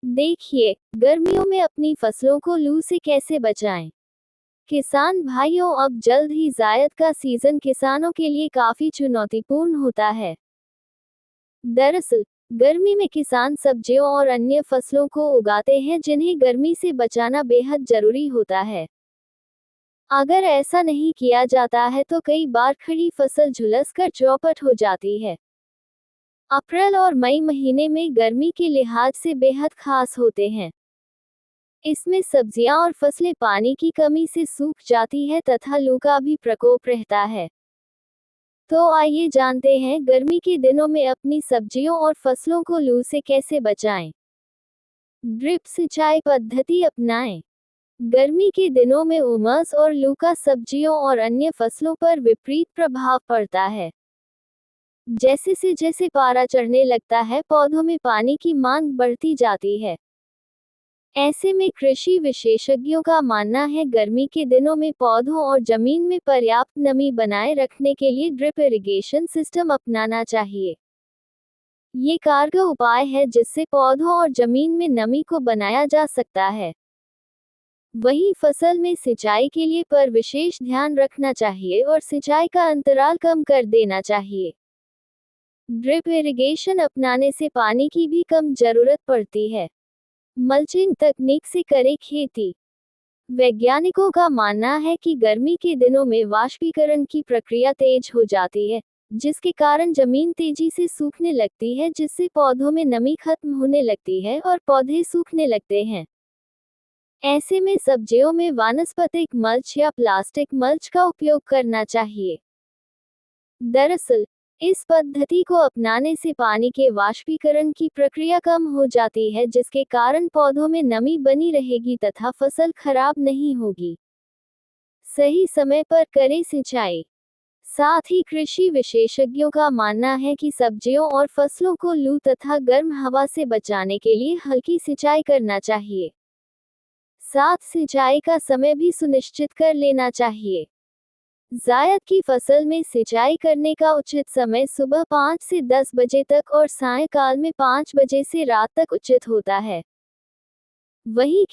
देखिए, गर्मियों में अपनी फसलों को लू से कैसे बचाएं। किसान भाइयों, अब जल्द ही जायद का सीजन किसानों के लिए काफी चुनौतीपूर्ण होता है। दरअसल, गर्मी में किसान सब्जियों और अन्य फसलों को उगाते हैं जिन्हें गर्मी से बचाना बेहद जरूरी होता है। अगर ऐसा नहीं किया जाता है तो कई बार खड़ी फसल झुलस कर चौपट हो जाती है। अप्रैल और मई महीने में गर्मी के लिहाज से बेहद खास होते हैं। इसमें सब्जियां और फसलें पानी की कमी से सूख जाती है तथा लू का भी प्रकोप रहता है। तो आइए जानते हैं गर्मी के दिनों में अपनी सब्जियों और फसलों को लू से कैसे बचाएं। ड्रिप सिंचाई पद्धति अपनाएं। गर्मी के दिनों में उमस और लू का सब्जियों और अन्य फसलों पर विपरीत प्रभाव पड़ता है। जैसे पारा चढ़ने लगता है, पौधों में पानी की मांग बढ़ती जाती है। ऐसे में कृषि विशेषज्ञों का मानना है गर्मी के दिनों में पौधों और जमीन में पर्याप्त नमी बनाए रखने के लिए ड्रिप इरिगेशन सिस्टम अपनाना चाहिए। ये कारगर उपाय है जिससे पौधों और जमीन में नमी को बनाया जा सकता है। वहीं फसल में सिंचाई के लिए पर विशेष ध्यान रखना चाहिए और सिंचाई का अंतराल कम कर देना चाहिए। ड्रिप इरिगेशन अपनाने से पानी की भी कम जरूरत पड़ती है। मल्चिंग तकनीक से करें खेती। वैज्ञानिकों का मानना है कि गर्मी के दिनों में वाष्पीकरण की प्रक्रिया तेज हो जाती है, जिसके कारण जमीन तेजी से सूखने लगती है, जिससे पौधों में नमी खत्म होने लगती है और पौधे सूखने लगते हैं। ऐसे में सब्जियों में वानस्पतिक मल्च या प्लास्टिक मल्च का उपयोग करना चाहिए। दरअसल, इस पद्धति को अपनाने से पानी के वाष्पीकरण की प्रक्रिया कम हो जाती है, जिसके कारण पौधों में नमी बनी रहेगी तथा फसल खराब नहीं होगी। सही समय पर करें सिंचाई। साथ ही कृषि विशेषज्ञों का मानना है कि सब्जियों और फसलों को लू तथा गर्म हवा से बचाने के लिए हल्की सिंचाई करना चाहिए। साथ सिंचाई का समय भी सुनिश्चित कर लेना चाहिए। जायद की फसल में सिंचाई करने का उचित समय सुबह 5 से 10 बजे तक और सायंकाल में 5 बजे से रात तक उचित होता है। वहीं